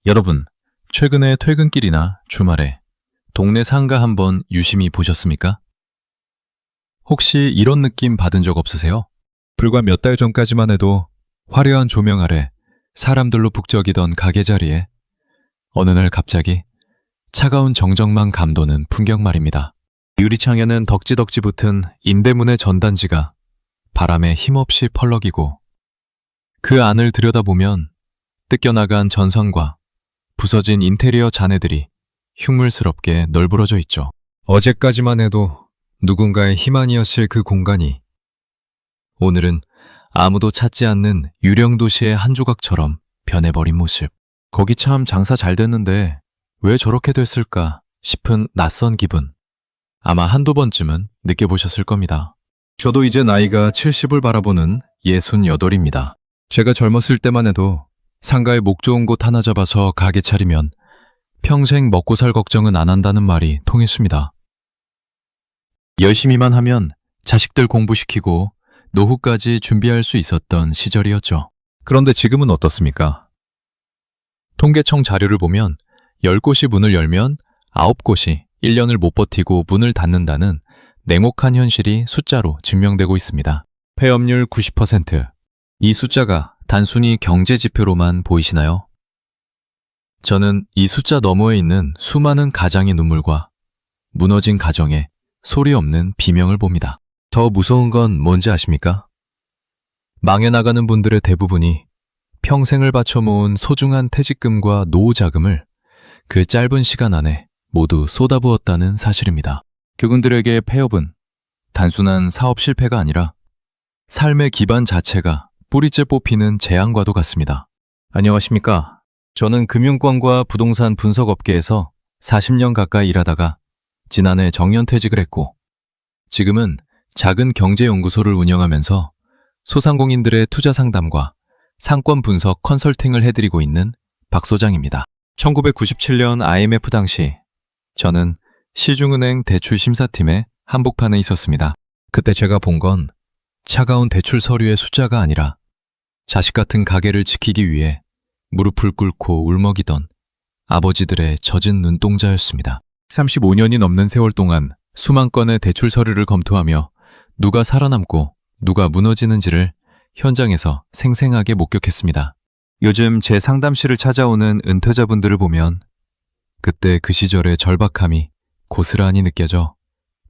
여러분, 최근에 퇴근길이나 주말에 동네 상가 한번 유심히 보셨습니까? 혹시 이런 느낌 받은 적 없으세요? 불과 몇 달 전까지만 해도 화려한 조명 아래 사람들로 북적이던 가게 자리에 어느 날 갑자기 차가운 정적만 감도는 풍경 말입니다. 유리창에는 덕지덕지 붙은 임대문의 전단지가 바람에 힘없이 펄럭이고 그 안을 들여다보면 뜯겨나간 전선과 부서진 인테리어 잔해들이 흉물스럽게 널브러져 있죠. 어제까지만 해도 누군가의 희망이었을 그 공간이 오늘은 아무도 찾지 않는 유령 도시의 한 조각처럼 변해버린 모습. 거기 참 장사 잘 됐는데 왜 저렇게 됐을까 싶은 낯선 기분. 아마 한두 번쯤은 느껴보셨을 겁니다. 저도 이제 나이가 70을 바라보는 68입니다. 제가 젊었을 때만 해도 상가에 목 좋은 곳 하나 잡아서 가게 차리면 평생 먹고 살 걱정은 안 한다는 말이 통했습니다. 열심히만 하면 자식들 공부시키고 노후까지 준비할 수 있었던 시절이었죠. 그런데 지금은 어떻습니까? 통계청 자료를 보면 10곳이 문을 열면 9곳이 1년을 못 버티고 문을 닫는다는 냉혹한 현실이 숫자로 증명되고 있습니다. 폐업률 90%. 이 숫자가 단순히 경제 지표로만 보이시나요? 저는 이 숫자 너머에 있는 수많은 가장의 눈물과 무너진 가정에 소리 없는 비명을 봅니다. 더 무서운 건 뭔지 아십니까? 망해 나가는 분들의 대부분이 평생을 바쳐 모은 소중한 퇴직금과 노후 자금을 그 짧은 시간 안에 모두 쏟아부었다는 사실입니다. 그분들에게 폐업은 단순한 사업 실패가 아니라 삶의 기반 자체가 뿌리째 뽑히는 재앙과도 같습니다. 안녕하십니까? 저는 금융권과 부동산 분석업계에서 40년 가까이 일하다가 지난해 정년퇴직을 했고 지금은 작은 경제연구소를 운영하면서 소상공인들의 투자 상담과 상권 분석 컨설팅을 해드리고 있는 박 소장입니다. 1997년 IMF 당시 저는 시중은행 대출심사팀의 한복판에 있었습니다. 그때 제가 본 건 차가운 대출 서류의 숫자가 아니라 자식 같은 가게를 지키기 위해 무릎을 꿇고 울먹이던 아버지들의 젖은 눈동자였습니다. 35년이 넘는 세월 동안 수만 건의 대출 서류를 검토하며 누가 살아남고 누가 무너지는지를 현장에서 생생하게 목격했습니다. 요즘 제 상담실을 찾아오는 은퇴자분들을 보면 그때 그 시절의 절박함이 고스란히 느껴져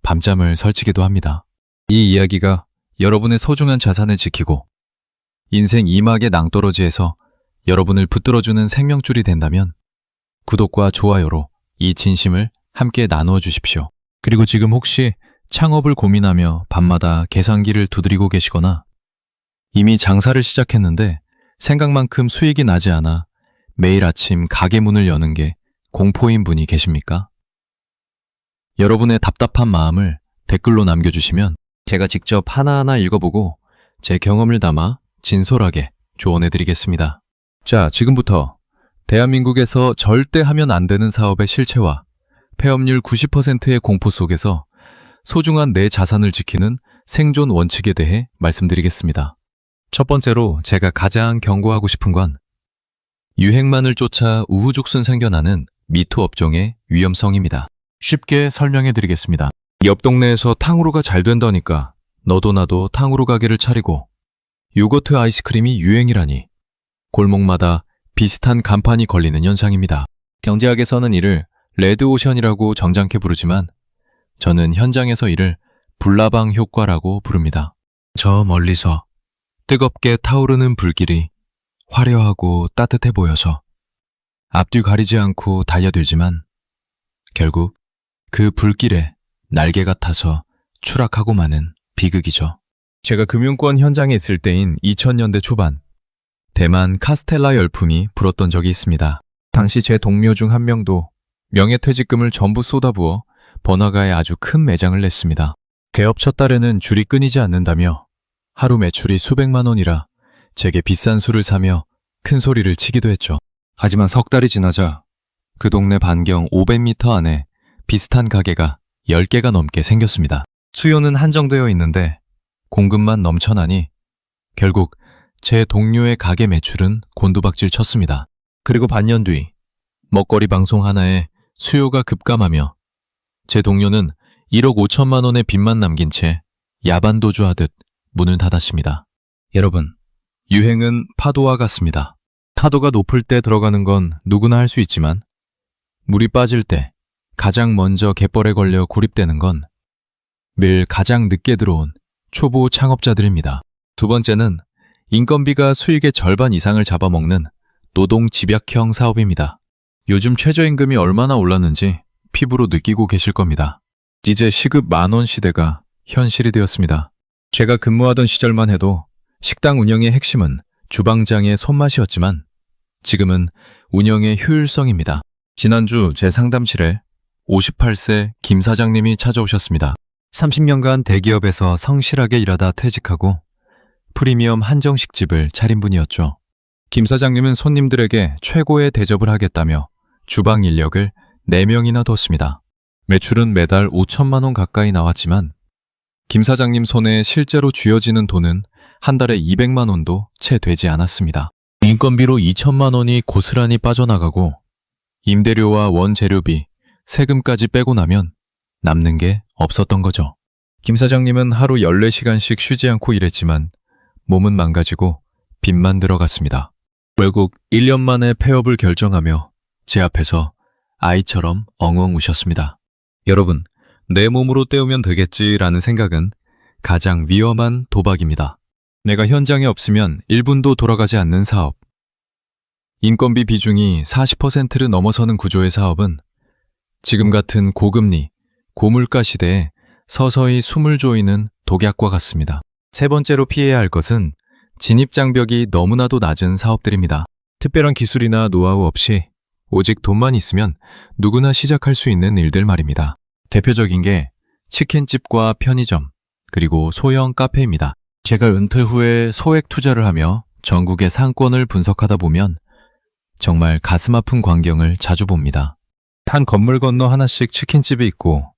밤잠을 설치기도 합니다. 이 이야기가 여러분의 소중한 자산을 지키고 인생 이막의 낭떠러지에서 여러분을 붙들어주는 생명줄이 된다면 구독과 좋아요로 이 진심을 함께 나누어 주십시오. 그리고 지금 혹시 창업을 고민하며 밤마다 계산기를 두드리고 계시거나 이미 장사를 시작했는데 생각만큼 수익이 나지 않아 매일 아침 가게 문을 여는 게 공포인 분이 계십니까? 여러분의 답답한 마음을 댓글로 남겨주시면 제가 직접 하나하나 읽어보고 제 경험을 담아 진솔하게 조언해드리겠습니다. 자, 지금부터 대한민국에서 절대 하면 안 되는 사업의 실체와 폐업률 90%의 공포 속에서 소중한 내 자산을 지키는 생존 원칙에 대해 말씀드리겠습니다. 첫 번째로 제가 가장 경고하고 싶은 건 유행만을 쫓아 우후죽순 생겨나는 미투 업종의 위험성입니다. 쉽게 설명해 드리겠습니다. 옆 동네에서 탕후루가 잘 된다니까 너도 나도 탕후루 가게를 차리고 요거트 아이스크림이 유행이라니 골목마다 비슷한 간판이 걸리는 현상입니다. 경제학에서는 이를 레드오션이라고 정장케 부르지만 저는 현장에서 이를 불나방 효과라고 부릅니다. 저 멀리서 뜨겁게 타오르는 불길이 화려하고 따뜻해 보여서 앞뒤 가리지 않고 달려들지만 결국 그 불길에 날개 같아서 추락하고 마는 비극이죠. 제가 금융권 현장에 있을 때인 2000년대 초반 대만 카스텔라 열풍이 불었던 적이 있습니다. 당시 제 동료 중 한 명도 명예퇴직금을 전부 쏟아부어 번화가에 아주 큰 매장을 냈습니다. 개업 첫 달에는 줄이 끊이지 않는다며 하루 매출이 수백만 원이라 제게 비싼 술을 사며 큰 소리를 치기도 했죠. 하지만 석 달이 지나자 그 동네 반경 500m 안에 비슷한 가게가 10개가 넘게 생겼습니다. 수요는 한정되어 있는데 공급만 넘쳐나니 결국 제 동료의 가게 매출은 곤두박질 쳤습니다. 그리고 반년 뒤 먹거리 방송 하나에 수요가 급감하며 제 동료는 1억 5천만 원의 빚만 남긴 채 야반도주하듯 문을 닫았습니다. 여러분, 유행은 파도와 같습니다. 파도가 높을 때 들어가는 건 누구나 할 수 있지만 물이 빠질 때 가장 먼저 갯벌에 걸려 고립되는 건 매일 가장 늦게 들어온 초보 창업자들입니다. 두 번째는 인건비가 수익의 절반 이상을 잡아먹는 노동 집약형 사업입니다. 요즘 최저임금이 얼마나 올랐는지 피부로 느끼고 계실 겁니다. 이제 시급 10,000원 시대가 현실이 되었습니다. 제가 근무하던 시절만 해도 식당 운영의 핵심은 주방장의 손맛이었지만 지금은 운영의 효율성입니다. 지난주 제 상담실에 58세 김 사장님이 찾아오셨습니다. 30년간 대기업에서 성실하게 일하다 퇴직하고 프리미엄 한정식집을 차린 분이었죠. 김 사장님은 손님들에게 최고의 대접을 하겠다며 주방 인력을 4명이나 뒀습니다. 매출은 매달 5천만 원 가까이 나왔지만 김 사장님 손에 실제로 쥐어지는 돈은 한 달에 200만 원도 채 되지 않았습니다. 인건비로 2천만 원이 고스란히 빠져나가고 임대료와 원재료비, 세금까지 빼고 나면 남는 게 없었던 거죠. 김 사장님은 하루 14시간씩 쉬지 않고 일했지만 몸은 망가지고 빚만 들어갔습니다. 결국 1년 만에 폐업을 결정하며 제 앞에서 아이처럼 엉엉 우셨습니다. 여러분, 내 몸으로 때우면 되겠지라는 생각은 가장 위험한 도박입니다. 내가 현장에 없으면 1분도 돌아가지 않는 사업. 인건비 비중이 40%를 넘어서는 구조의 사업은 지금 같은 고금리, 고물가 시대에 서서히 숨을 조이는 독약과 같습니다. 세 번째로 피해야 할 것은 진입장벽이 너무나도 낮은 사업들입니다. 특별한 기술이나 노하우 없이 오직 돈만 있으면 누구나 시작할 수 있는 일들 말입니다. 대표적인 게 치킨집과 편의점, 그리고 소형 카페입니다. 제가 은퇴 후에 소액 투자를 하며 전국의 상권을 분석하다 보면 정말 가슴 아픈 광경을 자주 봅니다. 한 건물 건너 하나씩 치킨집이 있고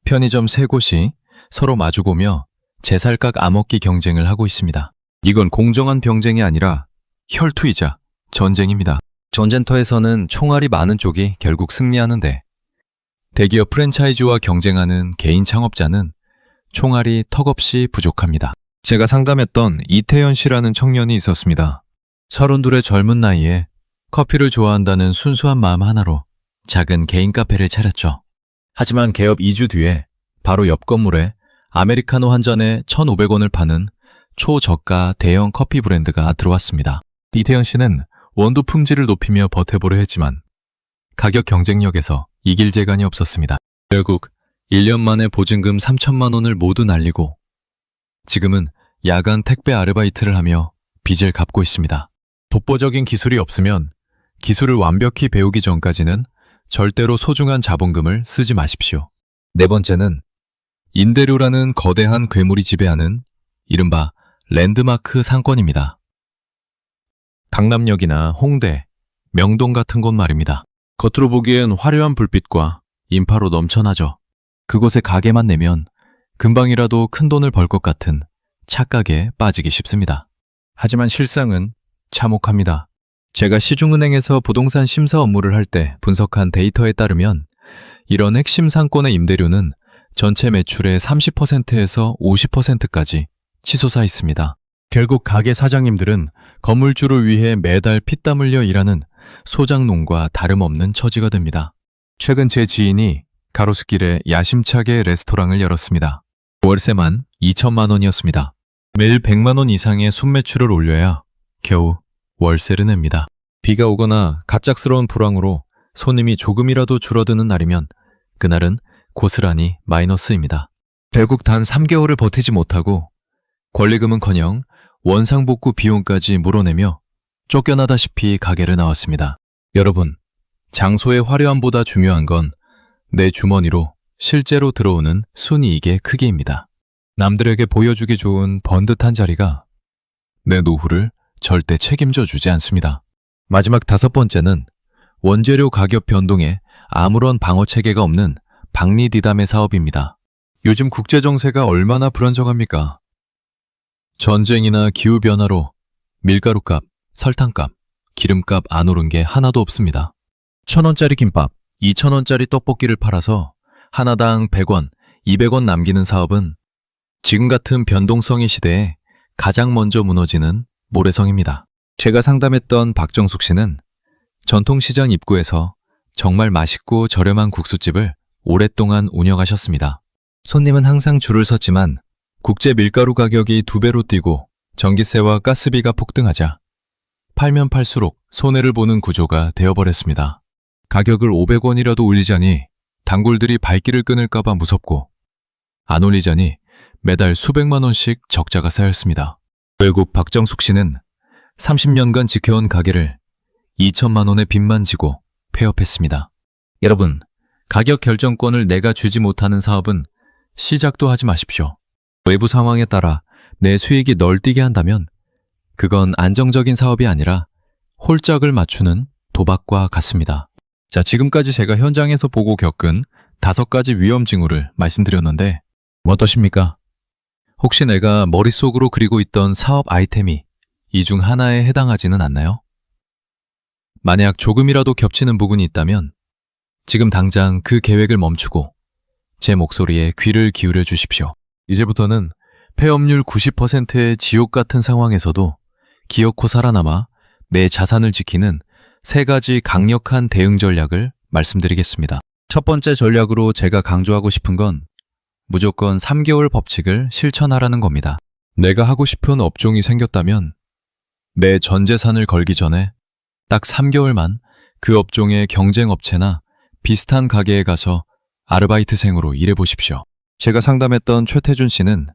편의점 3곳이 서로 마주보며 제살각 암먹기 경쟁을 하고 있습니다. 이건 공정한 경쟁이 아니라 혈투이자 전쟁입니다. 전쟁터에서는 총알이 많은 쪽이 결국 승리하는데 대기업 프랜차이즈와 경쟁하는 개인 창업자는 총알이 턱없이 부족합니다. 제가 상담했던 이태현 씨라는 청년이 있었습니다. 32의 젊은 나이에 커피를 좋아한다는 순수한 마음 하나로 작은 개인 카페를 차렸죠. 하지만 개업 2주 뒤에 바로 옆 건물에 아메리카노 한 잔에 1,500원을 파는 초저가 대형 커피 브랜드가 들어왔습니다. 이태현 씨는 원두 품질을 높이며 버텨보려 했지만 가격 경쟁력에서 이길 재간이 없었습니다. 결국 1년 만에 보증금 3천만 원을 모두 날리고 지금은 야간 택배 아르바이트를 하며 빚을 갚고 있습니다. 독보적인 기술이 없으면 기술을 완벽히 배우기 전까지는 절대로 소중한 자본금을 쓰지 마십시오. 네 번째는 임대료라는 거대한 괴물이 지배하는 이른바 랜드마크 상권입니다. 강남역이나 홍대, 명동 같은 곳 말입니다. 겉으로 보기엔 화려한 불빛과 인파로 넘쳐나죠. 그곳에 가게만 내면 금방이라도 큰 돈을 벌 것 같은 착각에 빠지기 쉽습니다. 하지만 실상은 참혹합니다. 제가 시중은행에서 부동산 심사 업무를 할 때 분석한 데이터에 따르면 이런 핵심 상권의 임대료는 전체 매출의 30%에서 50%까지 치솟아 있습니다. 결국 가게 사장님들은 건물주를 위해 매달 피땀 흘려 일하는 소장농과 다름없는 처지가 됩니다. 최근 제 지인이 가로수길에 야심차게 레스토랑을 열었습니다. 월세만 2천만 원이었습니다. 매일 100만 원 이상의 순매출을 올려야 겨우 월세를 냅니다. 비가 오거나 갑작스러운 불황으로 손님이 조금이라도 줄어드는 날이면 그날은 고스란히 마이너스입니다. 결국 단 3개월을 버티지 못하고 권리금은커녕 원상복구 비용까지 물어내며 쫓겨나다시피 가게를 나왔습니다. 여러분, 장소의 화려함보다 중요한 건 내 주머니로 실제로 들어오는 순이익의 크기입니다. 남들에게 보여주기 좋은 번듯한 자리가 내 노후를 절대 책임져 주지 않습니다. 마지막 5번째는 원재료 가격 변동에 아무런 방어 체계가 없는 박리디담의 사업입니다. 요즘 국제정세가 얼마나 불안정합니까? 전쟁이나 기후변화로 밀가루값, 설탕값, 기름값 안 오른 게 하나도 없습니다. 1,000원짜리 김밥, 2,000원짜리 떡볶이를 팔아서 하나당 100원, 200원 남기는 사업은 지금 같은 변동성의 시대에 가장 먼저 무너지는 모래성입니다. 제가 상담했던 박정숙 씨는 전통시장 입구에서 정말 맛있고 저렴한 국수집을 오랫동안 운영하셨습니다. 손님은 항상 줄을 섰지만 국제 밀가루 가격이 2배로 뛰고 전기세와 가스비가 폭등하자 팔면 팔수록 손해를 보는 구조가 되어버렸습니다. 가격을 500원이라도 올리자니 단골들이 발길을 끊을까봐 무섭고 안 올리자니 매달 수백만 원씩 적자가 쌓였습니다. 결국 박정숙 씨는 30년간 지켜온 가게를 2천만 원의 빚만 지고 폐업했습니다. 여러분, 가격 결정권을 내가 주지 못하는 사업은 시작도 하지 마십시오. 외부 상황에 따라 내 수익이 널뛰게 한다면 그건 안정적인 사업이 아니라 홀짝을 맞추는 도박과 같습니다. 자, 지금까지 제가 현장에서 보고 겪은 5가지 위험 징후를 말씀드렸는데 어떠십니까? 혹시 내가 머릿속으로 그리고 있던 사업 아이템이 이 중 하나에 해당하지는 않나요? 만약 조금이라도 겹치는 부분이 있다면 지금 당장 그 계획을 멈추고 제 목소리에 귀를 기울여 주십시오. 이제부터는 폐업률 90%의 지옥 같은 상황에서도 기어코 살아남아 내 자산을 지키는 3가지 강력한 대응 전략을 말씀드리겠습니다. 첫 번째 전략으로 제가 강조하고 싶은 건 무조건 3개월 법칙을 실천하라는 겁니다. 내가 하고 싶은 업종이 생겼다면 내 전 재산을 걸기 전에 딱 3개월만 그 업종의 경쟁 업체나 비슷한 가게에 가서 아르바이트생으로 일해보십시오. 제가 상담했던 최태준 씨는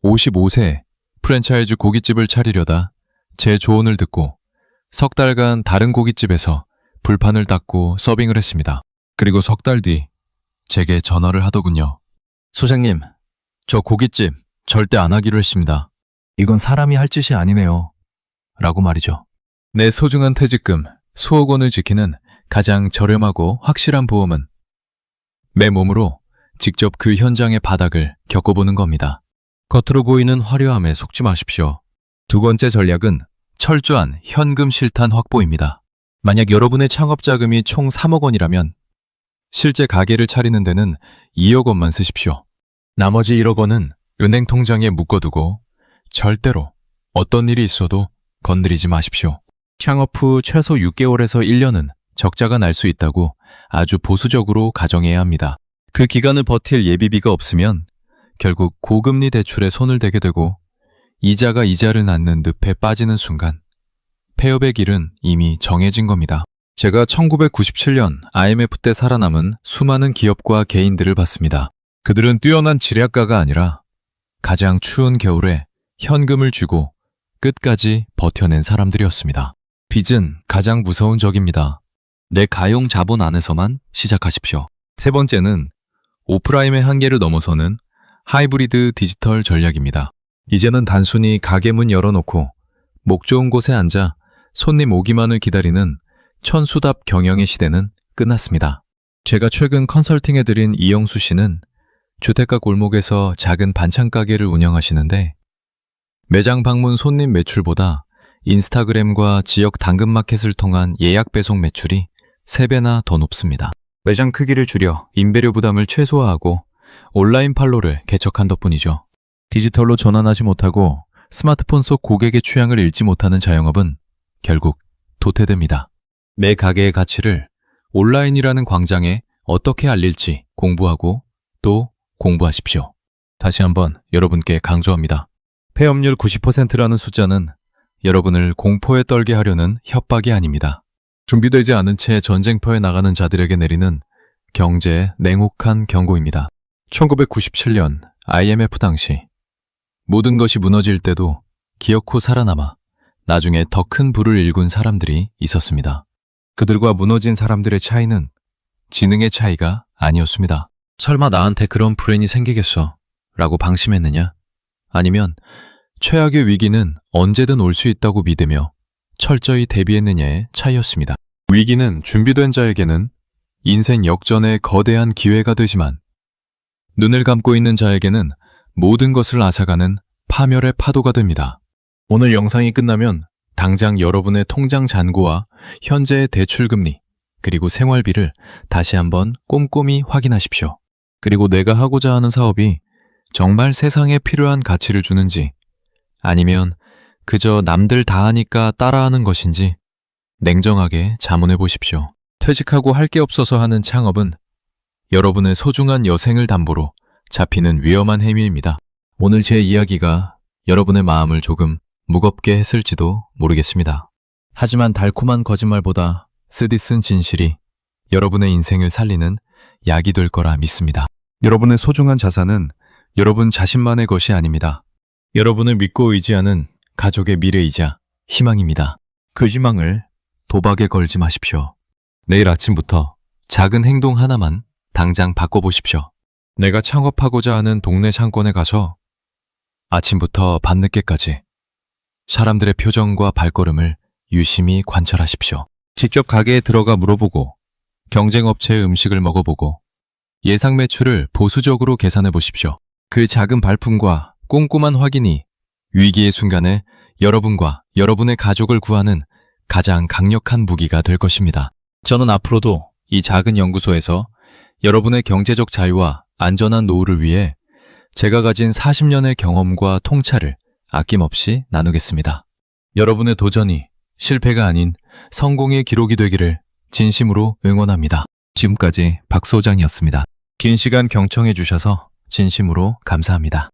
55세에 프랜차이즈 고깃집을 차리려다 제 조언을 듣고 석 달간 다른 고깃집에서 불판을 닦고 서빙을 했습니다. 그리고 석 달 뒤 제게 전화를 하더군요. 소장님, 저 고깃집 절대 안 하기로 했습니다. 이건 사람이 할 짓이 아니네요. 라고 말이죠. 내 소중한 퇴직금 수억 원을 지키는 가장 저렴하고 확실한 보험은 내 몸으로 직접 그 현장의 바닥을 겪어보는 겁니다. 겉으로 보이는 화려함에 속지 마십시오. 두 번째 전략은 철저한 현금 실탄 확보입니다. 만약 여러분의 창업 자금이 총 3억 원이라면 실제 가게를 차리는 데는 2억 원만 쓰십시오. 나머지 1억 원은 은행 통장에 묶어두고 절대로 어떤 일이 있어도 건드리지 마십시오. 창업 후 최소 6개월에서 1년은 적자가 날 수 있다고 아주 보수적으로 가정해야 합니다. 그 기간을 버틸 예비비가 없으면 결국 고금리 대출에 손을 대게 되고 이자가 이자를 낳는 늪에 빠지는 순간 폐업의 길은 이미 정해진 겁니다. 제가 1997년 IMF 때 살아남은 수많은 기업과 개인들을 봤습니다. 그들은 뛰어난 지략가가 아니라 가장 추운 겨울에 현금을 쥐고 끝까지 버텨낸 사람들이었습니다. 빚은 가장 무서운 적입니다. 내 가용 자본 안에서만 시작하십시오. 세 번째는 오프라인의 한계를 넘어서는 하이브리드 디지털 전략입니다. 이제는 단순히 가게 문 열어놓고 목 좋은 곳에 앉아 손님 오기만을 기다리는 천수답 경영의 시대는 끝났습니다. 제가 최근 컨설팅해드린 이영수 씨는 주택가 골목에서 작은 반찬 가게를 운영하시는데 매장 방문 손님 매출보다 인스타그램과 지역 당근마켓을 통한 예약 배송 매출이 3배나 더 높습니다. 매장 크기를 줄여 임대료 부담을 최소화하고 온라인 판로를 개척한 덕분이죠. 디지털로 전환하지 못하고 스마트폰 속 고객의 취향을 읽지 못하는 자영업은 결국 도태됩니다. 매 가게의 가치를 온라인이라는 광장에 어떻게 알릴지 공부하고 또 공부하십시오. 다시 한번 여러분께 강조합니다. 폐업률 90%라는 숫자는 여러분을 공포에 떨게 하려는 협박이 아닙니다. 준비되지 않은 채 전쟁터에 나가는 자들에게 내리는 경제의 냉혹한 경고입니다. 1997년 IMF 당시 모든 것이 무너질 때도 기어코 살아남아 나중에 더 큰 부를 일군 사람들이 있었습니다. 그들과 무너진 사람들의 차이는 지능의 차이가 아니었습니다. 설마 나한테 그런 불행이 생기겠어? 라고 방심했느냐? 아니면 최악의 위기는 언제든 올 수 있다고 믿으며 철저히 대비했느냐의 차이였습니다. 위기는 준비된 자에게는 인생 역전의 거대한 기회가 되지만 눈을 감고 있는 자에게는 모든 것을 앗아가는 파멸의 파도가 됩니다. 오늘 영상이 끝나면 당장 여러분의 통장 잔고와 현재의 대출금리, 그리고 생활비를 다시 한번 꼼꼼히 확인하십시오. 그리고 내가 하고자 하는 사업이 정말 세상에 필요한 가치를 주는지 아니면 그저 남들 다 하니까 따라하는 것인지 냉정하게 자문해 보십시오. 퇴직하고 할 게 없어서 하는 창업은 여러분의 소중한 여생을 담보로 잡히는 위험한 행위입니다. 오늘 제 이야기가 여러분의 마음을 조금 무겁게 했을지도 모르겠습니다. 하지만 달콤한 거짓말보다 쓰디쓴 진실이 여러분의 인생을 살리는 약이 될 거라 믿습니다. 여러분의 소중한 자산은 여러분 자신만의 것이 아닙니다. 여러분을 믿고 의지하는 가족의 미래이자 희망입니다. 그 희망을 도박에 걸지 마십시오. 내일 아침부터 작은 행동 하나만 당장 바꿔보십시오. 내가 창업하고자 하는 동네 상권에 가서 아침부터 밤늦게까지 사람들의 표정과 발걸음을 유심히 관찰하십시오. 직접 가게에 들어가 물어보고 경쟁 업체의 음식을 먹어보고 예상 매출을 보수적으로 계산해 보십시오. 그 작은 발품과 꼼꼼한 확인이 위기의 순간에 여러분과 여러분의 가족을 구하는 가장 강력한 무기가 될 것입니다. 저는 앞으로도 이 작은 연구소에서 여러분의 경제적 자유와 안전한 노후를 위해 제가 가진 40년의 경험과 통찰을 아낌없이 나누겠습니다. 여러분의 도전이 실패가 아닌 성공의 기록이 되기를 진심으로 응원합니다. 지금까지 박 소장이었습니다. 긴 시간 경청해 주셔서 진심으로 감사합니다.